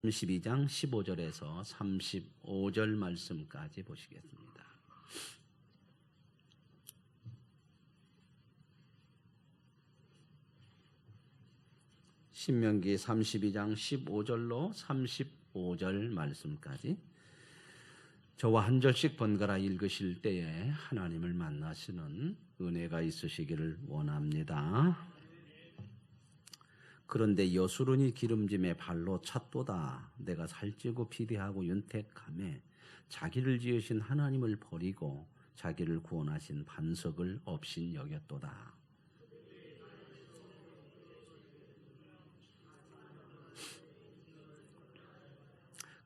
32장 15절에서 35절 말씀까지 보시겠습니다. 신명기 32장 15절로 35절 말씀까지 저와 한 절씩 번갈아 읽으실 때에 하나님을 만나시는 은혜가 있으시기를 원합니다. 그런데 여수론이 기름짐에 발로 찼도다. 내가 살찌고 비대하고 윤택하며 자기를 지으신 하나님을 버리고 자기를 구원하신 반석을 없인 여겼도다.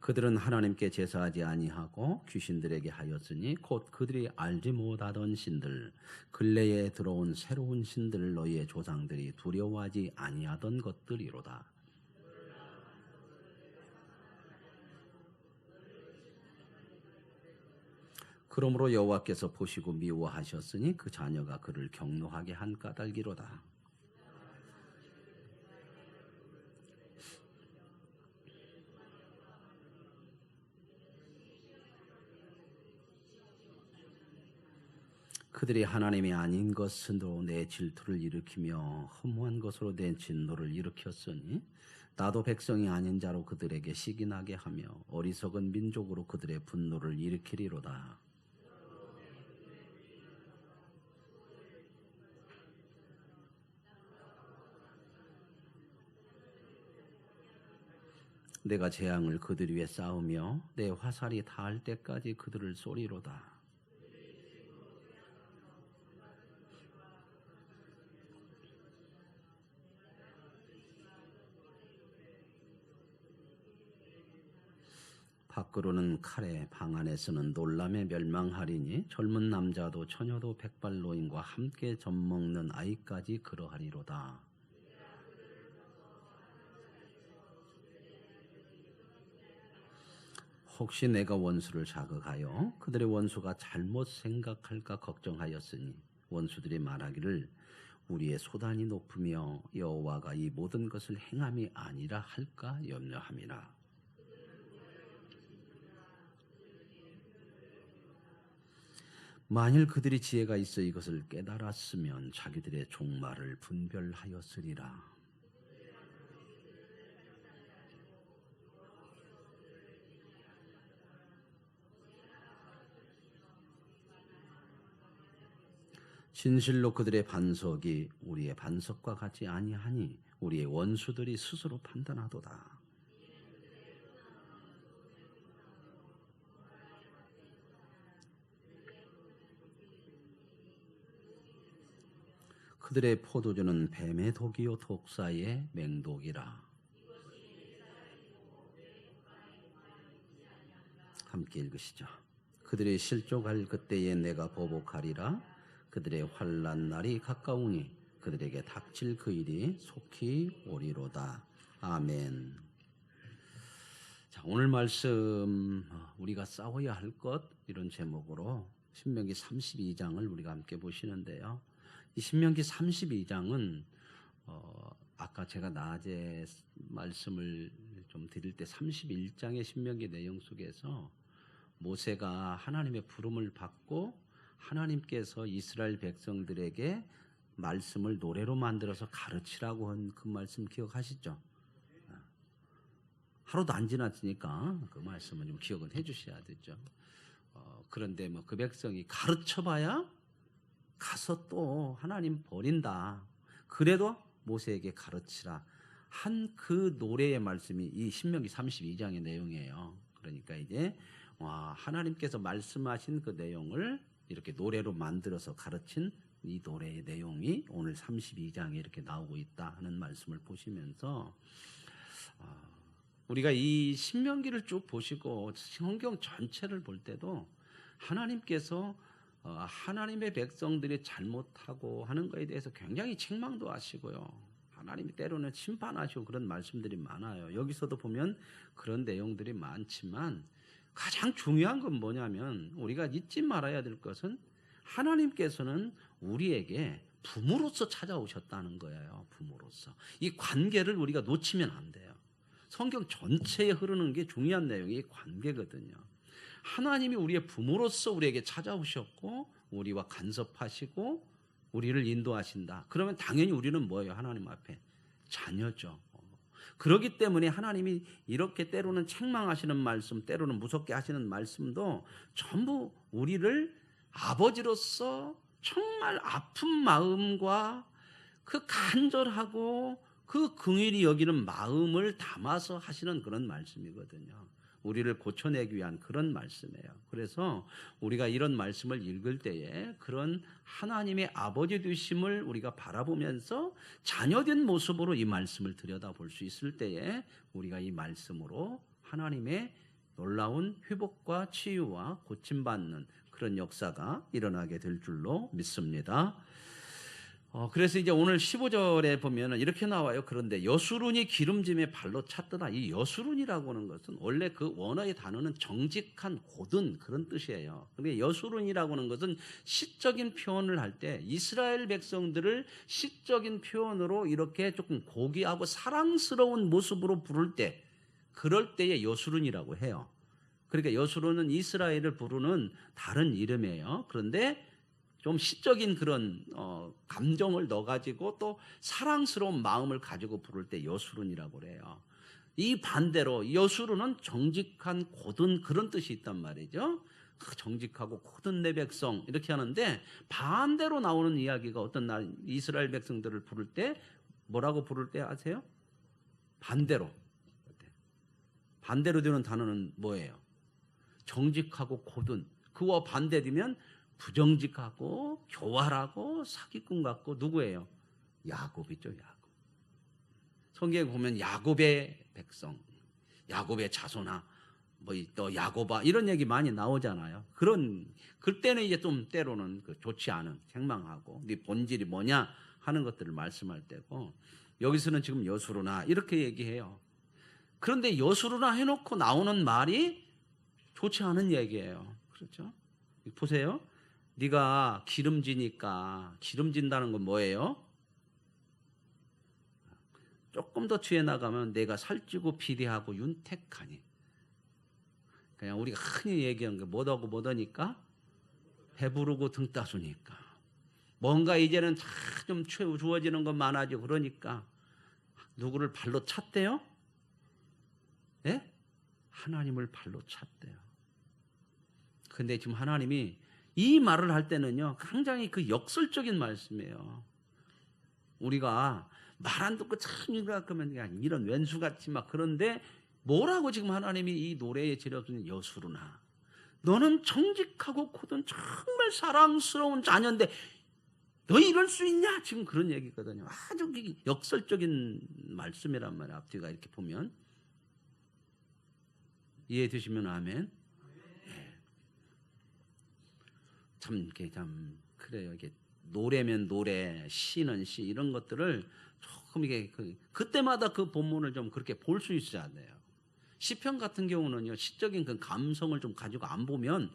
그들은 하나님께 제사하지 아니하고 귀신들에게 하였으니 곧 그들이 알지 못하던 신들, 근래에 들어온 새로운 신들을 너희의 조상들이 두려워하지 아니하던 것들이로다. 그러므로 여호와께서 보시고 미워하셨으니 그 자녀가 그를 경노하게 한 까닭이로다. 그들이 하나님이 아닌 것으로 내 질투를 일으키며 허무한 것으로 내 진노를 일으켰으니 나도 백성이 아닌 자로 그들에게 시기나게 하며 어리석은 민족으로 그들의 분노를 일으키리로다. 내가 재앙을 그들 위에 쌓으며 내 화살이 닿을 때까지 그들을 쏘리로다. 밖으로는 칼에 방 안에서는 놀람에 멸망하리니 젊은 남자도 처녀도 백발 노인과 함께 젖먹는 아이까지 그러하리로다. 혹시 내가 원수를 자극하여 그들의 원수가 잘못 생각할까 걱정하였으니 원수들이 말하기를 우리의 소단이 높으며 여호와가 이 모든 것을 행함이 아니라 할까 염려함이라. 만일 그들이 지혜가 있어 이것을 깨달았으면 자기들의 종말을 분별하였으리라. 진실로 그들의 반석이 우리의 반석과 같지 아니하니 우리의 원수들이 스스로 판단하도다. 그들의 포도주는 뱀의 독이요 독사의 맹독이라. 함께 읽으시죠. 그들이 실족할 그때에 내가 보복하리라. 그들의 환난 날이 가까우니 그들에게 닥칠 그 일이 속히 오리로다. 아멘. 자, 오늘 말씀 우리가 싸워야 할 것 이런 제목으로 신명기 32장을 우리가 함께 보시는데요. 이 신명기 32장은 아까 제가 낮에 말씀을 좀 드릴 때 31장의 신명기 내용 속에서 모세가 하나님의 부름을 받고 하나님께서 이스라엘 백성들에게 말씀을 노래로 만들어서 가르치라고 한 그 말씀 기억하시죠? 하루도 안 지났으니까 그 말씀은 좀 기억은 해 주셔야 되죠. 그런데 뭐 그 백성이 가르쳐봐야 가서 또 하나님 버린다. 그래도 모세에게 가르치라 한 그 노래의 말씀이 이 신명기 32장의 내용이에요. 그러니까 이제 하나님께서 말씀하신 그 내용을 이렇게 노래로 만들어서 가르친 이 노래의 내용이 오늘 32장에 이렇게 나오고 있다 하는 말씀을 보시면서 우리가 이 신명기를 쭉 보시고 성경 전체를 볼 때도 하나님께서 하나님의 백성들이 잘못하고 하는 것에 대해서 굉장히 책망도 하시고요. 하나님이 때로는 심판하시고 그런 말씀들이 많아요. 여기서도 보면 그런 내용들이 많지만 가장 중요한 건 뭐냐면 우리가 잊지 말아야 될 것은 하나님께서는 우리에게 부모로서 찾아오셨다는 거예요. 부모로서. 이 관계를 우리가 놓치면 안 돼요. 성경 전체에 흐르는 게 중요한 내용이 관계거든요. 하나님이 우리의 부모로서 우리에게 찾아오셨고 우리와 간섭하시고 우리를 인도하신다. 그러면 당연히 우리는 뭐예요? 하나님 앞에 자녀죠. 그렇기 때문에 하나님이 이렇게 때로는 책망하시는 말씀, 때로는 무섭게 하시는 말씀도 전부 우리를 아버지로서 정말 아픈 마음과 그 간절하고 그 긍휼히 여기는 마음을 담아서 하시는 그런 말씀이거든요. 우리를 고쳐내기 위한 그런 말씀이에요. 그래서 우리가 이런 말씀을 읽을 때에 그런 하나님의 아버지 되심을 우리가 바라보면서 자녀된 모습으로 이 말씀을 들여다볼 수 있을 때에 우리가 이 말씀으로 하나님의 놀라운 회복과 치유와 고침받는 그런 역사가 일어나게 될 줄로 믿습니다. 그래서 이제 오늘 15절에 보면 이렇게 나와요. 그런데 여수론이 기름짐에 발로 찼더라. 이 여수론이라고 하는 것은 원래 그 원어의 단어는 정직한 고든 그런 뜻이에요. 근데 여수론이라고 하는 것은 시적인 표현을 할 때 이스라엘 백성들을 시적인 표현으로 이렇게 조금 고귀하고 사랑스러운 모습으로 부를 때 그럴 때에 여수론이라고 해요. 그러니까 여수론은 이스라엘을 부르는 다른 이름이에요. 그런데 좀 시적인 그런 감정을 넣어가지고 또 사랑스러운 마음을 가지고 부를 때 여수론이라고 그래요. 이 반대로 여수론은 정직한 고든 그런 뜻이 있단 말이죠. 정직하고 고든 내 백성 이렇게 하는데 반대로 나오는 이야기가 어떤 날 이스라엘 백성들을 부를 때 뭐라고 부를 때 아세요? 반대로 되는 단어는 뭐예요? 정직하고 고든. 그와 반대되면 부정직하고 교활하고 사기꾼 같고 누구예요? 야곱이죠. 야곱. 성경에 보면 야곱의 백성, 야곱의 자손아, 뭐 또 야곱아 이런 얘기 많이 나오잖아요. 그때는 이제 좀 때로는 좋지 않은 책망하고 네 본질이 뭐냐 하는 것들을 말씀할 때고 여기서는 지금 여수로나 이렇게 얘기해요. 그런데 여수로나 해놓고 나오는 말이 좋지 않은 얘기예요. 그렇죠? 보세요. 네가 기름지니까 기름진다는 건 뭐예요? 조금 더 뒤에 나가면 내가 살찌고 비대하고 윤택하니 그냥 우리가 흔히 얘기하는 게 뭐하니까 배부르고 등 따수니까 뭔가 이제는 좀 주어지는 건 많아지고 그러니까 누구를 발로 찼대요? 예? 하나님을 발로 찼대요. 근데 지금 하나님이 이 말을 할 때는요 굉장히 그 역설적인 말씀이에요. 우리가 말 안 듣고 참 이러면 이런 왼수같이 막 그런데 뭐라고 지금 하나님이 이 노래에 지려주는 여수로나 너는 정직하고 고든 정말 사랑스러운 자녀인데 너 이럴 수 있냐 지금 그런 얘기거든요. 아주 역설적인 말씀이란 말이에요. 앞뒤가 이렇게 보면 이해해 주시면 아멘. 참 그래요. 이게 노래면 노래, 시는 시 이런 것들을 조금 이게 그때마다 그 본문을 좀 그렇게 볼 수 있어야 돼요. 시편 같은 경우는요 시적인 그 감성을 좀 가지고 안 보면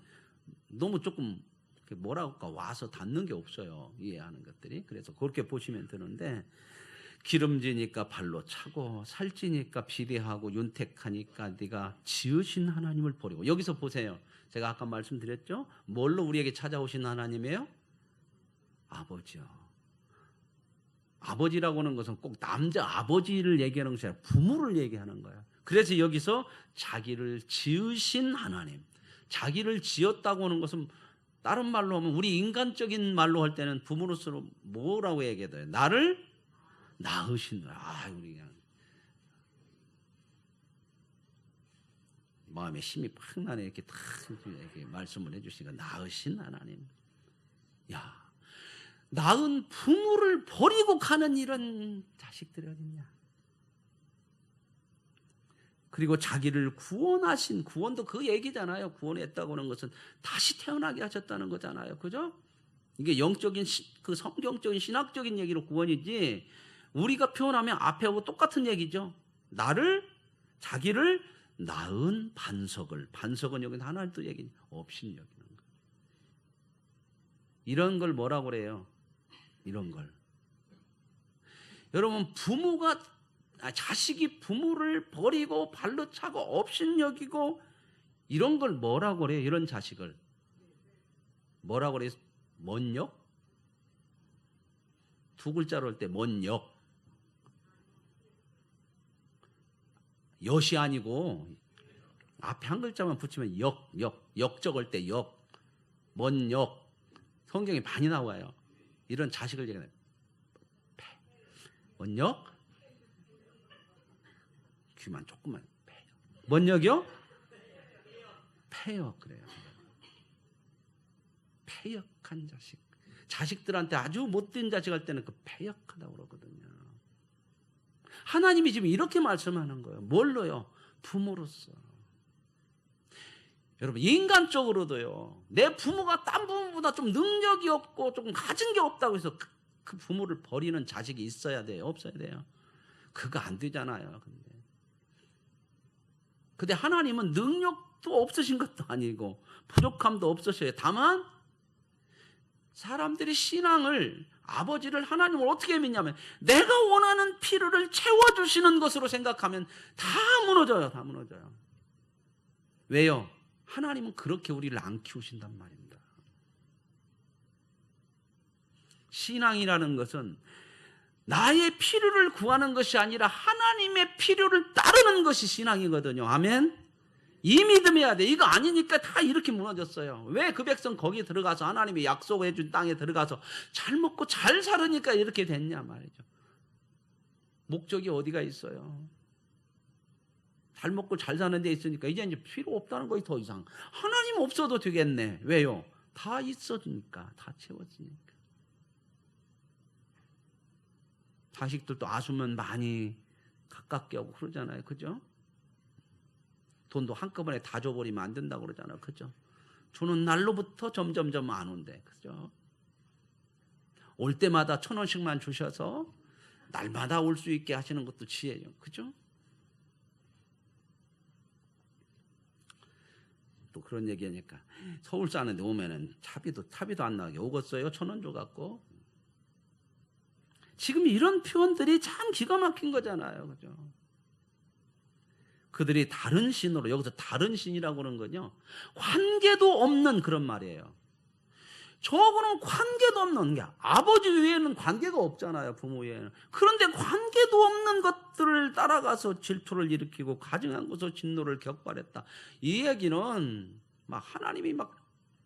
너무 조금 뭐라고 할까 와서 닿는 게 없어요. 이해하는 것들이. 그래서 그렇게 보시면 되는데 기름지니까 발로 차고 살찌니까 비대하고 윤택하니까 네가 지으신 하나님을 버리고 여기서 보세요. 제가 아까 말씀드렸죠. 뭘로 우리에게 찾아오신 하나님이에요? 아버지요. 아버지라고 하는 것은 꼭 남자 아버지를 얘기하는 것이 아니라 부모를 얘기하는 거예요. 그래서 여기서 자기를 지으신 하나님, 자기를 지었다고 하는 것은 다른 말로 하면 우리 인간적인 말로 할 때는 부모로서 뭐라고 얘기해야 돼요? 나를 낳으신 우리 그냥 마음에 힘이 팍 나네 이렇게 탁 이렇게 말씀을 해주시니까 낳으신 하나님. 야, 낳은 부모를 버리고 가는 이런 자식들이 어딨냐? 그리고 자기를 구원하신 구원도 그 얘기잖아요. 구원했다고 하는 것은 다시 태어나게 하셨다는 거잖아요. 그죠? 이게 영적인 그 성경적인 신학적인 얘기로 구원이지 우리가 표현하면 앞에 하고 똑같은 얘기죠. 자기를 낳은 반석은 여기는 하나님 또 얘기 없인 여기는 거예요. 이런 걸 뭐라고 그래요? 이런 걸 여러분 부모가 자식이 부모를 버리고 발로 차고 업신여기고 이런 걸 뭐라고 그래요? 이런 자식을 뭐라고 그래요? 먼역? 두 글자로 할 때 먼역. 엿이 아니고 앞에 한 글자만 붙이면 역적을 때 역, 먼역. 성경에 많이 나와요. 이런 자식을 얘기해요. 먼역? 귀만 조금만. 먼역이요? 폐역 그래요. 폐역한 자식. 자식들한테 아주 못된 자식 할 때는 그 폐역하다고 그러거든요. 하나님이 지금 이렇게 말씀하는 거예요. 뭘로요? 부모로서. 여러분 인간적으로도요. 내 부모가 딴 부모보다 좀 능력이 없고 조금 가진 게 없다고 해서 그 부모를 버리는 자식이 있어야 돼요? 없어야 돼요? 그거 안 되잖아요. 근데 하나님은 능력도 없으신 것도 아니고 부족함도 없으셔요. 다만 사람들이 신앙을 아버지를 하나님을 어떻게 믿냐면 내가 원하는 필요를 채워주시는 것으로 생각하면 다 무너져요. 다 무너져요. 왜요? 하나님은 그렇게 우리를 안 키우신단 말입니다. 신앙이라는 것은 나의 필요를 구하는 것이 아니라 하나님의 필요를 따르는 것이 신앙이거든요. 아멘? 이 믿음이어야 돼. 이거 아니니까 다 이렇게 무너졌어요. 왜 그 백성 거기 들어가서 하나님이 약속해 준 땅에 들어가서 잘 먹고 잘 살으니까 이렇게 됐냐 말이죠. 목적이 어디가 있어요? 잘 먹고 잘 사는 데 있으니까 이제 필요 없다는 거지 더 이상. 하나님 없어도 되겠네. 왜요? 다 있어주니까. 다 채워지니까. 자식들도 아주면 많이 가깝게 하고 그러잖아요. 그죠? 돈도 한꺼번에 다 줘버리면 안 된다고 그러잖아요. 그죠? 주는 날로부터 점점점 안 온대. 그죠? 올 때마다 1,000원씩만 주셔서 날마다 올 수 있게 하시는 것도 지혜예요. 그죠? 또 그런 얘기하니까 서울 사는데 오면은 차비도 안 나게 오겠어요. 1,000원 줘갖고. 지금 이런 표현들이 참 기가 막힌 거잖아요. 그죠? 그들이 다른 신으로, 여기서 다른 신이라고 그러는 거죠. 관계도 없는 그런 말이에요. 저거는 관계도 없는 게 아버지 외에는 관계가 없잖아요. 부모 외에는. 그런데 관계도 없는 것들을 따라가서 질투를 일으키고 가증한 것으로 진노를 격발했다. 이 얘기는 막 하나님이 막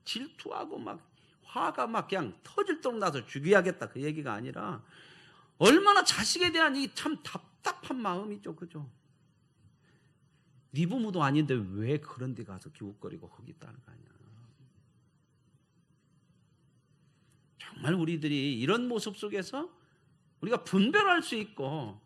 질투하고 막 화가 막 그냥 터질도록 나서 죽여야겠다 그 얘기가 아니라 얼마나 자식에 대한 이 참 답답한 마음이죠. 그죠? 네 부모도 아닌데 왜 그런 데 가서 기웃거리고 거기 따라가냐. 정말 우리들이 이런 모습 속에서 우리가 분별할 수 있고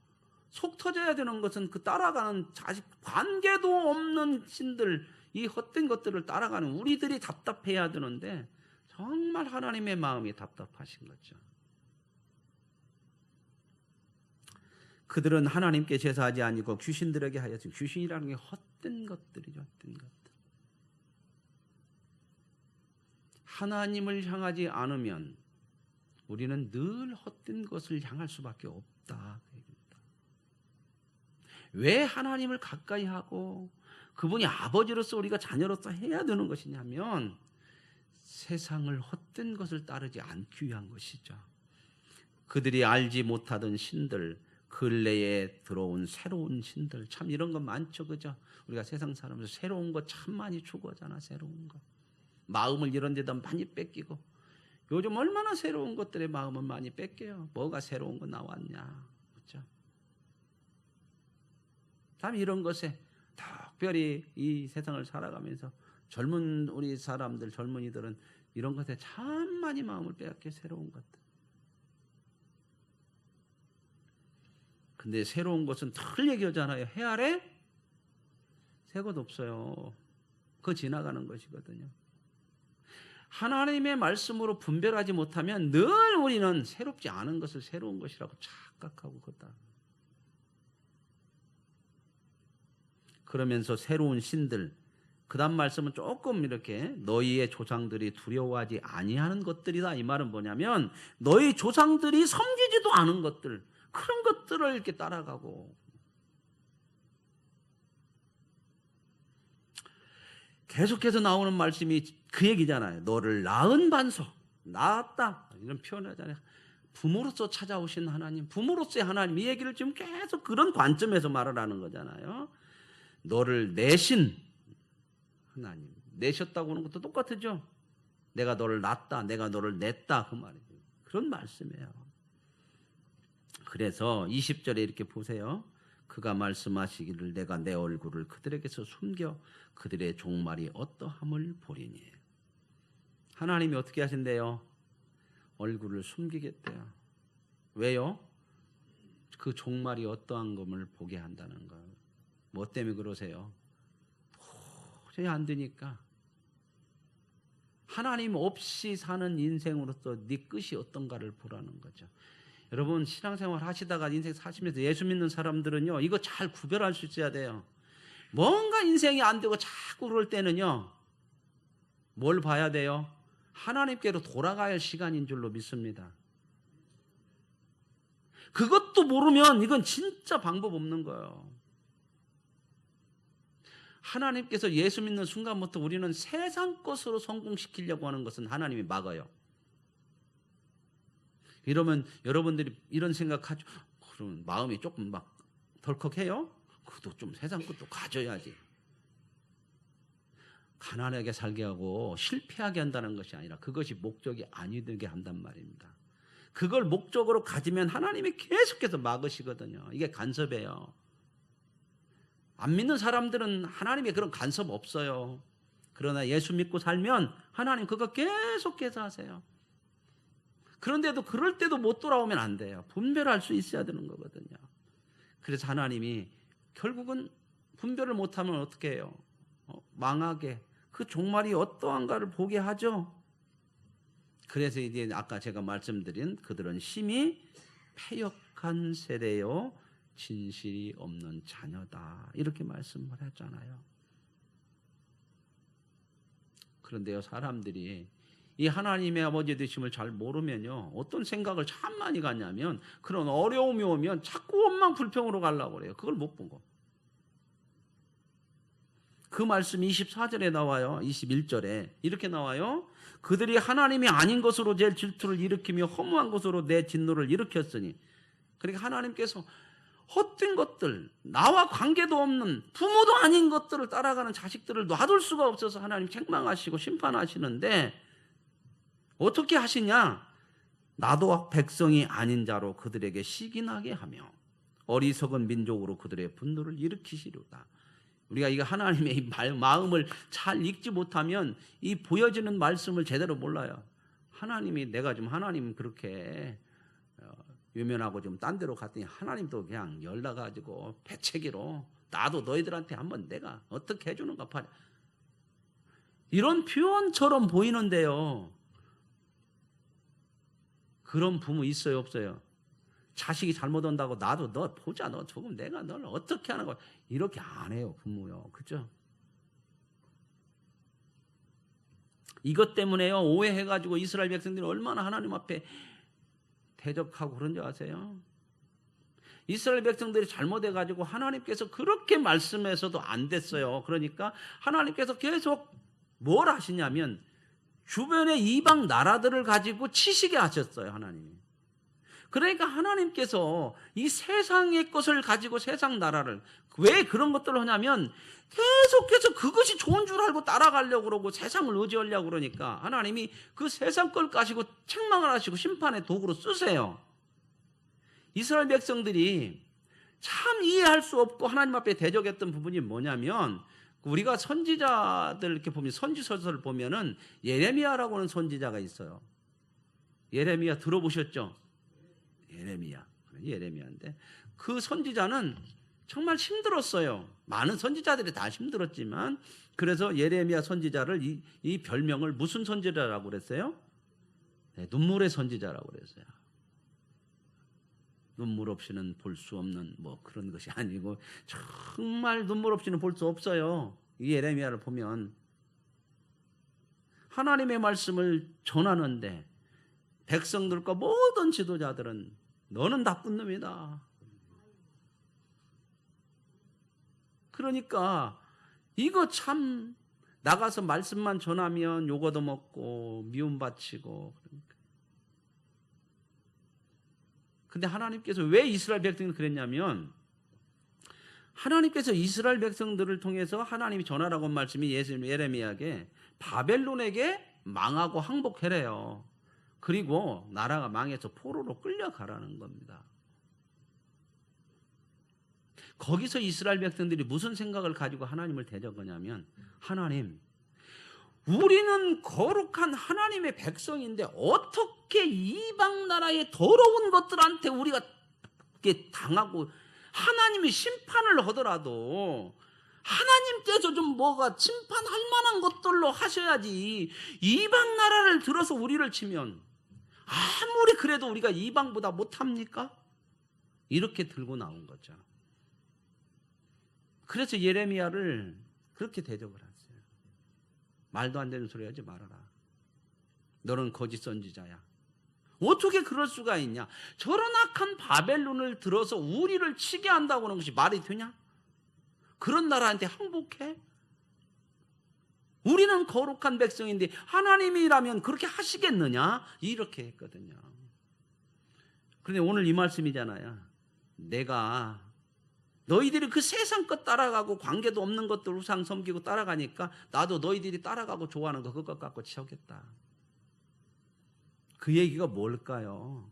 속 터져야 되는 것은 그 따라가는 자식 관계도 없는 신들 이 헛된 것들을 따라가는 우리들이 답답해야 되는데 정말 하나님의 마음이 답답하신 거죠. 그들은 하나님께 제사하지 아니고 귀신들에게 하였으니 귀신이라는 게 헛된 것들이죠. 헛된 것들. 하나님을 향하지 않으면 우리는 늘 헛된 것을 향할 수밖에 없다. 왜 하나님을 가까이 하고 그분이 아버지로서 우리가 자녀로서 해야 되는 것이냐면 세상을 헛된 것을 따르지 않기 위한 것이죠. 그들이 알지 못하던 신들, 근래에 들어온 새로운 신들, 참 이런 거 많죠. 그죠? 우리가 세상 살면서 새로운 거 참 많이 추구하잖아. 새로운 거. 마음을 이런 데다 많이 뺏기고 요즘 얼마나 새로운 것들의 마음을 많이 뺏겨요. 뭐가 새로운 거 나왔냐. 그렇죠? 참 이런 것에 특별히 이 세상을 살아가면서 젊은 우리 사람들, 젊은이들은 이런 것에 참 많이 마음을 빼앗겨. 새로운 것들. 근데 새로운 것은 털 얘기하잖아요. 해 아래 새 것 없어요. 그거 지나가는 것이거든요. 하나님의 말씀으로 분별하지 못하면 늘 우리는 새롭지 않은 것을 새로운 것이라고 착각하고 그러다. 그러면서 새로운 신들, 그 다음 말씀은 조금 이렇게 너희의 조상들이 두려워하지 아니하는 것들이다. 이 말은 뭐냐면 너희 조상들이 섬기지도 않은 것들, 그런 것들을 이렇게 따라가고 계속해서 나오는 말씀이 그 얘기잖아요. 너를 낳은 반석, 낳았다 이런 표현을 하잖아요. 부모로서 찾아오신 하나님, 부모로서의 하나님, 이 얘기를 지금 계속 그런 관점에서 말을 하는 거잖아요. 너를 내신 하나님, 내셨다고 하는 것도 똑같죠. 내가 너를 낳았다, 내가 너를 냈다, 그 말이에요. 그런 말씀이에요. 그래서 20절에 이렇게 보세요. 그가 말씀하시기를 내가 내 얼굴을 그들에게서 숨겨 그들의 종말이 어떠함을 보리니. 하나님이 어떻게 하신대요? 얼굴을 숨기겠대요. 왜요? 그 종말이 어떠한 것을 보게 한다는 거예요. 뭐 때문에 그러세요? 도저히 안 되니까. 하나님 없이 사는 인생으로서 네 끝이 어떤가를 보라는 거죠. 여러분 신앙생활 하시다가 인생 사시면서 예수 믿는 사람들은요, 이거 잘 구별할 수 있어야 돼요. 뭔가 인생이 안 되고 자꾸 그럴 때는요, 뭘 봐야 돼요? 하나님께로 돌아가야 할 시간인 줄로 믿습니다. 그것도 모르면 이건 진짜 방법 없는 거예요. 하나님께서 예수 믿는 순간부터 우리는 세상 것으로 성공시키려고 하는 것은 하나님이 막아요. 이러면 여러분들이 이런 생각하죠. 그럼 마음이 조금 막 덜컥해요. 그것도 좀 세상 것도 가져야지. 가난하게 살게 하고 실패하게 한다는 것이 아니라 그것이 목적이 아니 되게 한단 말입니다. 그걸 목적으로 가지면 하나님이 계속해서 막으시거든요. 이게 간섭이에요. 안 믿는 사람들은 하나님의 그런 간섭 없어요. 그러나 예수 믿고 살면 하나님 그거 계속해서 하세요. 그런데도 그럴 때도 못 돌아오면 안 돼요. 분별할 수 있어야 되는 거거든요. 그래서 하나님이 결국은 분별을 못하면 어떻게 해요? 망하게, 그 종말이 어떠한가를 보게 하죠. 그래서 이제 아까 제가 말씀드린 그들은 심히 패역한 세대요 진실이 없는 자녀다, 이렇게 말씀을 했잖아요. 그런데요, 사람들이 이 하나님의 아버지 되심을 잘 모르면요, 어떤 생각을 참 많이 갖냐면, 그런 어려움이 오면 자꾸 원망 불평으로 가려고 그래요. 그걸 못 보고. 그 말씀이 24절에 나와요. 21절에 이렇게 나와요. 그들이 하나님이 아닌 것으로 제 질투를 일으키며 허무한 것으로 내 진노를 일으켰으니. 그러니까 하나님께서 헛된 것들, 나와 관계도 없는 부모도 아닌 것들을 따라가는 자식들을 놔둘 수가 없어서 하나님 책망하시고 심판하시는데, 어떻게 하시냐? 나도 백성이 아닌 자로 그들에게 시기나게 하며 어리석은 민족으로 그들의 분노를 일으키시리로다. 우리가 이거 하나님의 이 마음을 잘 읽지 못하면 이 보여지는 말씀을 제대로 몰라요. 하나님이, 내가 좀 하나님 그렇게 유면하고 좀 딴 데로 갔더니 하나님도 그냥 열나가지고 배체기로 나도 너희들한테 한번 내가 어떻게 해주는가 봐. 이런 표현처럼 보이는데요, 그런 부모 있어요, 없어요? 자식이 잘못한다고 나도 너 보자, 너 조금 내가 너를 어떻게 하는 거야, 이렇게 안 해요, 부모요. 그죠? 이것 때문에요, 오해해가지고 이스라엘 백성들이 얼마나 하나님 앞에 대적하고 그런 줄 아세요? 이스라엘 백성들이 잘못해가지고 하나님께서 그렇게 말씀해서도 안 됐어요. 그러니까 하나님께서 계속 뭘 하시냐면 주변의 이방 나라들을 가지고 치시게 하셨어요, 하나님이. 그러니까 하나님께서 이 세상의 것을 가지고 세상 나라를, 왜 그런 것들을 하냐면 계속해서 그것이 좋은 줄 알고 따라가려고 그러고 세상을 의지하려고 그러니까 하나님이 그 세상 걸 가지고 책망을 하시고 심판의 도구로 쓰세요. 이스라엘 백성들이 참 이해할 수 없고 하나님 앞에 대적했던 부분이 뭐냐면, 우리가 선지자들 이렇게 보면, 선지서를 보면은 예레미야라고 하는 선지자가 있어요. 예레미야 들어보셨죠? 예레미야인데 그 선지자는 정말 힘들었어요. 많은 선지자들이 다 힘들었지만, 그래서 예레미야 선지자를 이 별명을 무슨 선지자라고 그랬어요? 네, 눈물의 선지자라고 그랬어요. 눈물 없이는 볼 수 없는 뭐 그런 것이 아니고 정말 눈물 없이는 볼 수 없어요. 이 예레미야를 보면 하나님의 말씀을 전하는데 백성들과 모든 지도자들은 너는 나쁜 놈이다. 그러니까 이거 참 나가서 말씀만 전하면 욕 얻어먹고 미움받치고. 근데 하나님께서 왜 이스라엘 백성을 그랬냐면 하나님께서 이스라엘 백성들을 통해서 하나님이 전하라고 한 말씀이 예레미야에게 바벨론에게 망하고 항복해래요. 그리고 나라가 망해서 포로로 끌려가라는 겁니다. 거기서 이스라엘 백성들이 무슨 생각을 가지고 하나님을 대적하냐면 하나님, 우리는 거룩한 하나님의 백성인데 어떻게 이방 나라의 더러운 것들한테 우리가 당하고 하나님이 심판을 하더라도 하나님께서 좀 뭐가 심판할 만한 것들로 하셔야지 이방 나라를 들어서 우리를 치면 아무리 그래도 우리가 이방보다 못합니까? 이렇게 들고 나온 거죠. 그래서 예레미야를 그렇게 대적을 했어요. 말도 안 되는 소리 하지 말아라. 너는 거짓 선지자야. 어떻게 그럴 수가 있냐? 저런 악한 바벨론을 들어서 우리를 치게 한다고 하는 것이 말이 되냐? 그런 나라한테 항복해? 우리는 거룩한 백성인데 하나님이라면 그렇게 하시겠느냐? 이렇게 했거든요. 그런데 오늘 이 말씀이잖아요. 내가 너희들이 그 세상 것 따라가고 관계도 없는 것들 우상 섬기고 따라가니까 나도 너희들이 따라가고 좋아하는 거 그것 갖고 치우겠다. 그 얘기가 뭘까요?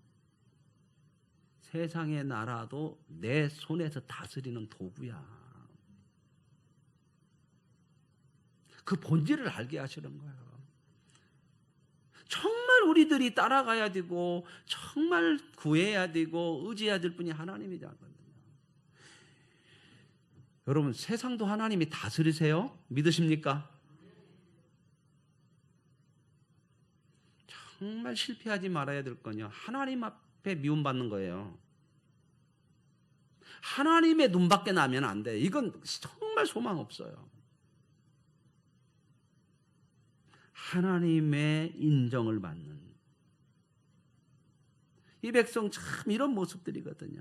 세상의 나라도 내 손에서 다스리는 도구야. 그 본질을 알게 하시는 거예요. 정말 우리들이 따라가야 되고 정말 구해야 되고 의지해야 될 분이 하나님이잖아요. 여러분, 세상도 하나님이 다스리세요? 믿으십니까? 정말 실패하지 말아야 될 거냐? 하나님 앞에 미움받는 거예요. 하나님의 눈밖에 나면 안 돼. 이건 정말 소망 없어요. 하나님의 인정을 받는 이 백성 참 이런 모습들이거든요.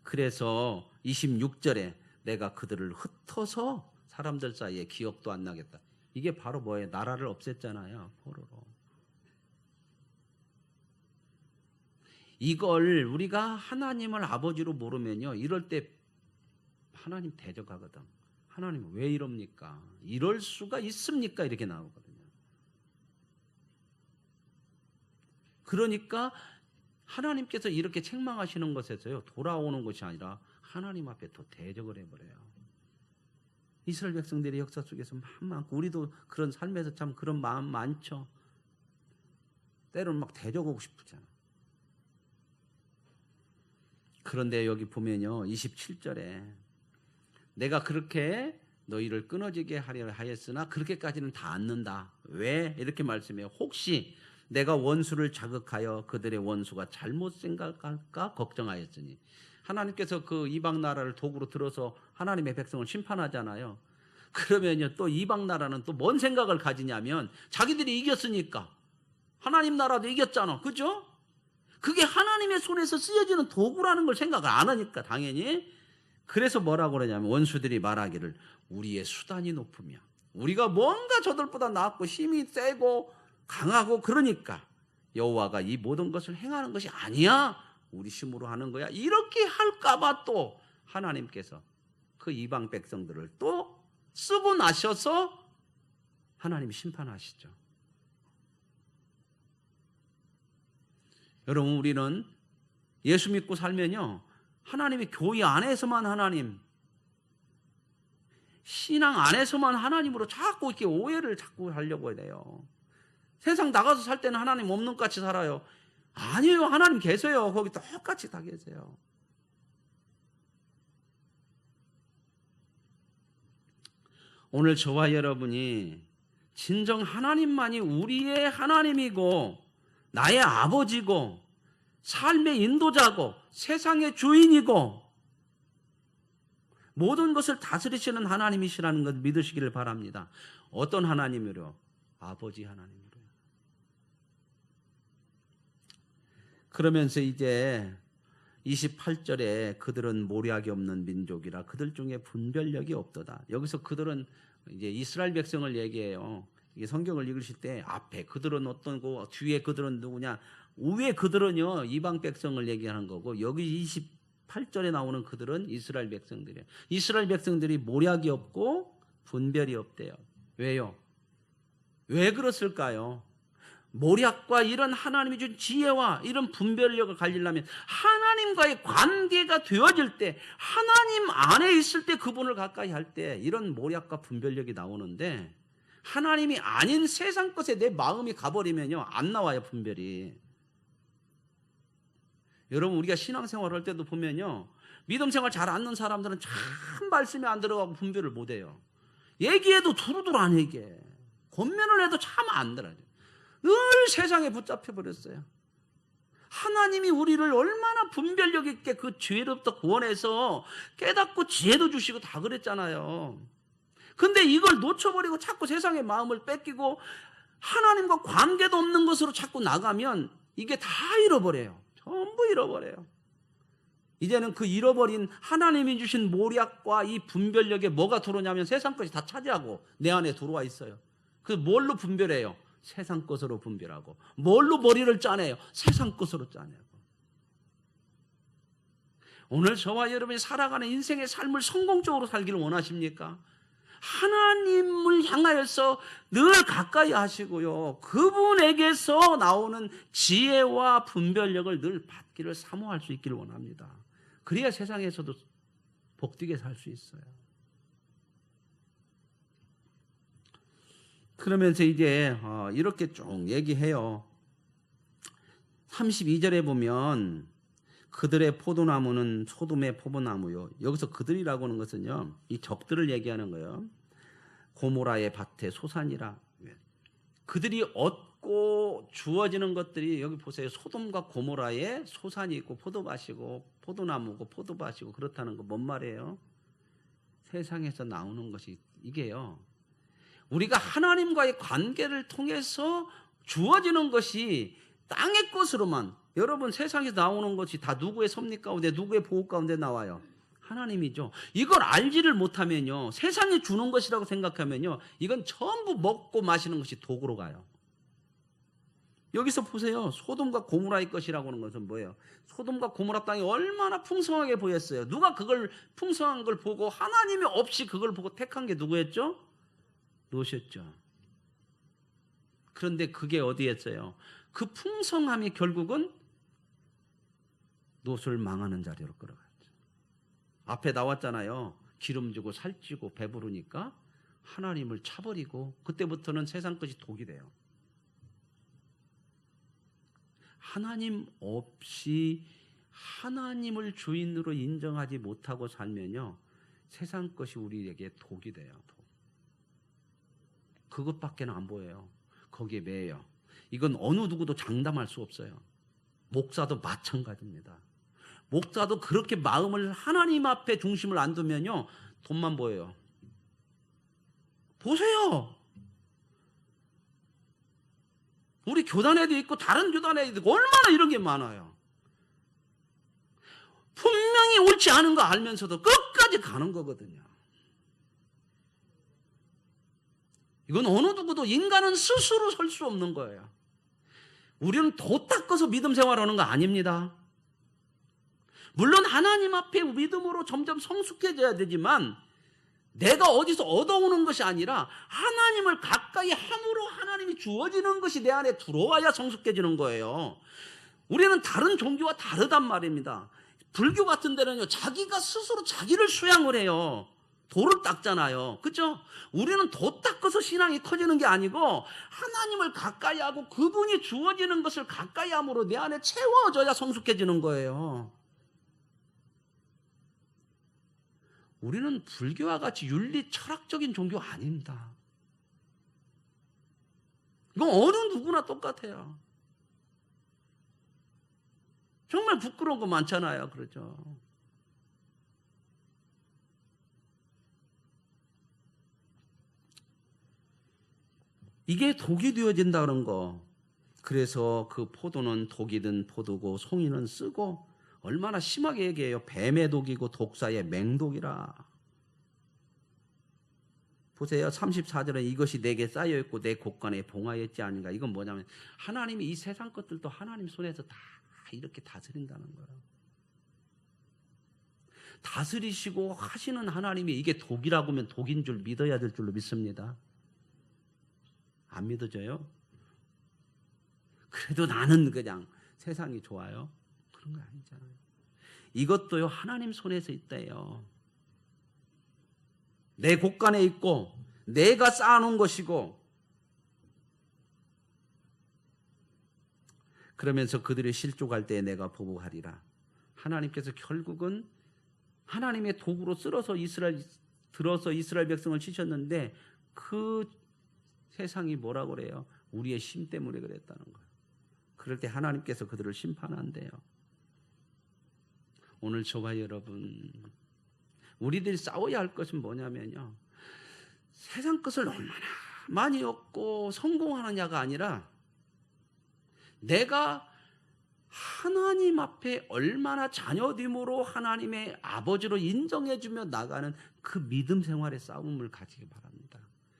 그래서 26절에 내가 그들을 흩어서 사람들 사이에 기억도 안 나겠다. 이게 바로 뭐예요? 나라를 없앴잖아요. 포로로. 이걸 우리가 하나님을 아버지로 모르면요, 이럴 때 하나님 대적하거든. 하나님 왜 이럽니까? 이럴 수가 있습니까? 이렇게 나오거든요. 그러니까 하나님께서 이렇게 책망하시는 것에서요, 돌아오는 것이 아니라 하나님 앞에 더 대적을 해버려요. 이스라엘 백성들의 역사 속에서 많고 우리도 그런 삶에서 참 그런 마음 많죠. 때로는 막 대적하고 싶잖아. 그런데 여기 보면요, 27절에 내가 그렇게 너희를 끊어지게 하려 하였으나 그렇게까지는 다 않는다. 왜? 이렇게 말씀해요. 혹시 내가 원수를 자극하여 그들의 원수가 잘못 생각할까 걱정하였으니. 하나님께서 그 이방 나라를 도구로 들어서 하나님의 백성을 심판하잖아요. 그러면요, 또 이방 나라는 또 뭔 생각을 가지냐면 자기들이 이겼으니까. 하나님 나라도 이겼잖아. 그죠? 그게 하나님의 손에서 쓰여지는 도구라는 걸 생각을 안 하니까 당연히. 그래서 뭐라고 그러냐면 원수들이 말하기를 우리의 수단이 높으며 우리가 뭔가 저들보다 낫고 힘이 세고 강하고 그러니까 여호와가 이 모든 것을 행하는 것이 아니야. 우리 힘으로 하는 거야. 이렇게 할까 봐 또 하나님께서 그 이방 백성들을 또 쓰고 나셔서 하나님이 심판하시죠. 여러분, 우리는 예수 믿고 살면요, 하나님이 교회 안에서만 하나님, 신앙 안에서만 하나님으로 자꾸 이렇게 오해를 자꾸 하려고 해요. 세상 나가서 살 때는 하나님 없는 것 같이 살아요. 아니에요. 하나님 계세요. 거기 똑같이 다 계세요. 오늘 저와 여러분이 진정 하나님만이 우리의 하나님이고 나의 아버지고 삶의 인도자고 세상의 주인이고 모든 것을 다스리시는 하나님이시라는 것 믿으시기를 바랍니다. 어떤 하나님으로? 아버지 하나님으로요. 그러면서 이제 28절에 그들은 모략이 없는 민족이라 그들 중에 분별력이 없도다. 여기서 그들은 이제 이스라엘 백성을 얘기해요. 이게 성경을 읽으실 때 앞에 그들은 어떤 거, 뒤에 그들은 누구냐, 위에 그들은요 이방 백성을 얘기하는 거고, 여기 28절에 나오는 그들은 이스라엘 백성들이에요. 이스라엘 백성들이 모략이 없고 분별이 없대요. 왜요? 왜 그랬을까요? 모략과 이런 하나님이 준 지혜와 이런 분별력을 가지려면 하나님과의 관계가 되어질 때, 하나님 안에 있을 때, 그분을 가까이 할 때 이런 모략과 분별력이 나오는데, 하나님이 아닌 세상 것에 내 마음이 가버리면요 안 나와요, 분별이. 여러분, 우리가 신앙생활 할 때도 보면요, 믿음생활 잘 않는 사람들은 참 말씀에 안 들어가고 분별을 못해요. 얘기해도 두루두루 안 얘기해. 권면을 해도 참 안 들어요. 늘 세상에 붙잡혀 버렸어요. 하나님이 우리를 얼마나 분별력 있게 그 죄로부터 구원해서 깨닫고 지혜도 주시고 다 그랬잖아요. 근데 이걸 놓쳐버리고 자꾸 세상의 마음을 뺏기고 하나님과 관계도 없는 것으로 자꾸 나가면 이게 다 잃어버려요. 전부 잃어버려요. 이제는 그 잃어버린 하나님이 주신 모략과 이 분별력에 뭐가 들어오냐면 세상 것이 다 차지하고 내 안에 들어와 있어요. 그 뭘로 분별해요? 세상 것으로 분별하고. 뭘로 머리를 짜내요? 세상 것으로 짜내고. 오늘 저와 여러분이 살아가는 인생의 삶을 성공적으로 살기를 원하십니까? 하나님을 향하여서 늘 가까이 하시고요, 그분에게서 나오는 지혜와 분별력을 늘 받기를 사모할 수 있기를 원합니다. 그래야 세상에서도 복되게 살 수 있어요. 그러면서 이제 이렇게 쭉 얘기해요. 32절에 보면 그들의 포도나무는 소돔의 포도나무요. 여기서 그들이라고 하는 것은요, 이 적들을 얘기하는 거예요. 고모라의 밭에 소산이라. 그들이 얻고 주어지는 것들이, 여기 보세요. 소돔과 고모라에 소산이 있고 포도밭이고 포도나무고 포도밭이고 그렇다는 거 뭔 말이에요? 세상에서 나오는 것이 이게요, 우리가 하나님과의 관계를 통해서 주어지는 것이 땅의 것으로만, 여러분 세상에서 나오는 것이 다 누구의 섭리 가운데, 누구의 보호 가운데 나와요? 하나님이죠. 이걸 알지를 못하면요, 세상에 주는 것이라고 생각하면요, 이건 전부 먹고 마시는 것이 독으로 가요. 여기서 보세요. 소돔과 고모라의 것이라고 하는 것은 뭐예요? 소돔과 고모라 땅이 얼마나 풍성하게 보였어요. 누가 그걸 풍성한 걸 보고 하나님이 없이 그걸 보고 택한 게 누구였죠? 놓으셨죠. 그런데 그게 어디였어요? 그 풍성함이 결국은 롯을 망하는 자리로 끌어갔죠. 앞에 나왔잖아요. 기름지고 살찌고 배부르니까 하나님을 차버리고, 그때부터는 세상 것이 독이 돼요. 하나님 없이 하나님을 주인으로 인정하지 못하고 살면요, 세상 것이 우리에게 독이 돼요. 그것밖에는 안 보여요. 거기에 매여요. 이건 어느 누구도 장담할 수 없어요. 목사도 마찬가지입니다. 목사도 그렇게 마음을 하나님 앞에 중심을 안 두면요, 돈만 보여요. 보세요. 우리 교단에도 있고 다른 교단에도 있고 얼마나 이런 게 많아요. 분명히 옳지 않은 거 알면서도 끝까지 가는 거거든요. 이건 어느 누구도, 인간은 스스로 설 수 없는 거예요. 우리는 도 닦아서 믿음 생활하는 거 아닙니다. 물론 하나님 앞에 믿음으로 점점 성숙해져야 되지만, 내가 어디서 얻어오는 것이 아니라 하나님을 가까이 함으로 하나님이 주어지는 것이 내 안에 들어와야 성숙해지는 거예요. 우리는 다른 종교와 다르단 말입니다. 불교 같은 데는요, 자기가 스스로 자기를 수양을 해요. 도를 닦잖아요. 그렇죠? 우리는 도 닦아서 신앙이 커지는 게 아니고 하나님을 가까이 하고 그분이 주어지는 것을 가까이 함으로 내 안에 채워져야 성숙해지는 거예요. 우리는 불교와 같이 윤리 철학적인 종교 아닙니다. 이건 어느 누구나 똑같아요. 정말 부끄러운 거 많잖아요. 그렇죠? 이게 독이 되어진다는 거. 그래서 그 포도는 독이 든 포도고 송이는 쓰고 얼마나 심하게 얘기해요. 뱀의 독이고 독사의 맹독이라. 보세요. 34절은 이것이 내게 쌓여있고 내 곳간에 봉하였지 아닌가. 이건 뭐냐면 하나님이 이 세상 것들도 하나님 손에서 다 이렇게 다스린다는 거예요. 다스리시고 하시는 하나님이 이게 독이라고 하면 독인 줄 믿어야 될 줄로 믿습니다. 안 믿어져요? 그래도 나는 그냥 세상이 좋아요? 그런 거 아니잖아요. 이것도요 하나님 손에서 있대요. 내 곳간에 있고 내가 쌓아놓은 것이고, 그러면서 그들이 실족할 때에 내가 보복하리라. 하나님께서 결국은 하나님의 도구로 들어서 이스라엘 백성을 치셨는데 그 세상이 뭐라고 그래요? 우리의 심 때문에 그랬다는 거예요. 그럴 때 하나님께서 그들을 심판한대요. 오늘 저와 여러분, 우리들이 싸워야 할 것은 뭐냐면요, 세상 것을 얼마나 많이 얻고 성공하느냐가 아니라 내가 하나님 앞에 얼마나 자녀됨으로 하나님의 아버지로 인정해주며 나가는 그 믿음 생활의 싸움을 가지기 바랍니다.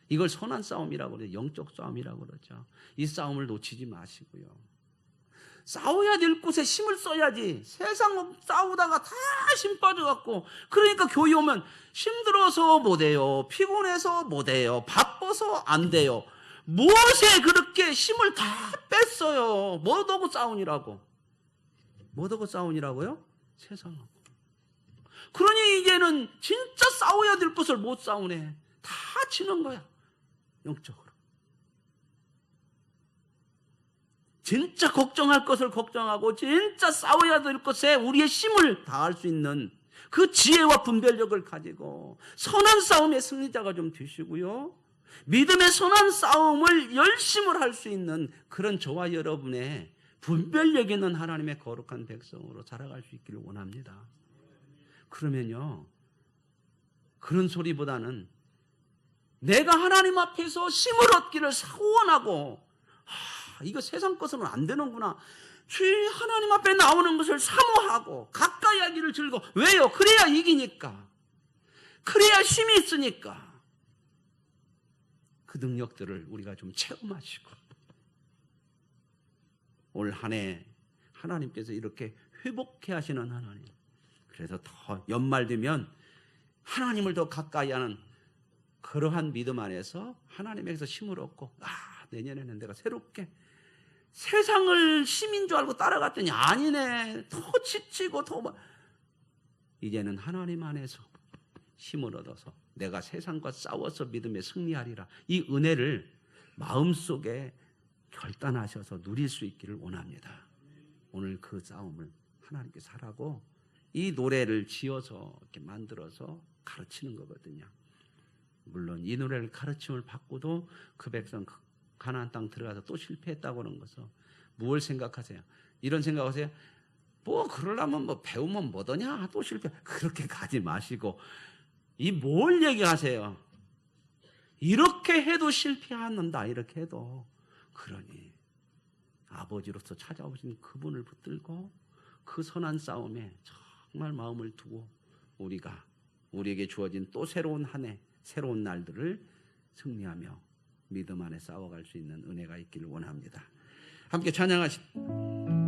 이걸 선한 싸움이라고 그래요. 영적 싸움이라고 그러죠. 이 싸움을 놓치지 마시고요. 싸워야 될 곳에 힘을 써야지. 세상 싸우다가 다 힘 빠져갖고, 그러니까 교회 오면 힘들어서 못해요, 피곤해서 못해요, 바빠서 안 돼요. 무엇에 그렇게 힘을 다 뺐어요? 뭐하고 싸우니라고? 뭐하고 싸우니라고요? 세상하고. 그러니 이제는 진짜 싸워야 될 것을 못 싸우네. 다 지는 거야, 영적으로. 진짜 걱정할 것을 걱정하고 진짜 싸워야 될 것에 우리의 힘을 다할 수 있는 그 지혜와 분별력을 가지고 선한 싸움의 승리자가 좀 되시고요, 믿음의 선한 싸움을 열심히 할 수 있는 그런 저와 여러분의 분별력 있는 하나님의 거룩한 백성으로 살아갈 수 있기를 원합니다. 그러면요, 그런 소리보다는 내가 하나님 앞에서 힘을 얻기를 소원하고, 이거 세상 것으로는 안 되는구나, 주의 하나님 앞에 나오는 것을 사모하고 가까이 하기를 즐거워. 왜요? 그래야 이기니까, 그래야 힘이 있으니까. 그 능력들을 우리가 좀 체험하시고, 올 한 해 하나님께서 이렇게 회복해 하시는 하나님, 그래서 더 연말 되면 하나님을 더 가까이 하는 그러한 믿음 안에서 하나님에게서 힘을 얻고, 내년에는 내가 새롭게 세상을 힘인 줄 알고 따라갔더니 아니네, 더 지치고 이제는 하나님 안에서 힘을 얻어서 내가 세상과 싸워서 믿음에 승리하리라. 이 은혜를 마음속에 결단하셔서 누릴 수 있기를 원합니다. 오늘 그 싸움을 하나님께서 하라고 이 노래를 지어서 이렇게 만들어서 가르치는 거거든요. 물론 이 노래를 가르침을 받고도 그 백성 가나안 땅 들어가서 또 실패했다고 하는 것은 무엇을 생각하세요? 이런 생각하세요? 뭐 그러려면 뭐 배우면 뭐더냐, 또 실패. 그렇게 가지 마시고 이 뭘 얘기하세요? 이렇게 해도 실패하는다, 이렇게 해도. 그러니 아버지로서 찾아오신 그분을 붙들고 그 선한 싸움에 정말 마음을 두고 우리에게 주어진 또 새로운 한 해, 새로운 날들을 승리하며 믿음 안에 싸워갈 수 있는 은혜가 있기를 원합니다. 함께 찬양하십시오.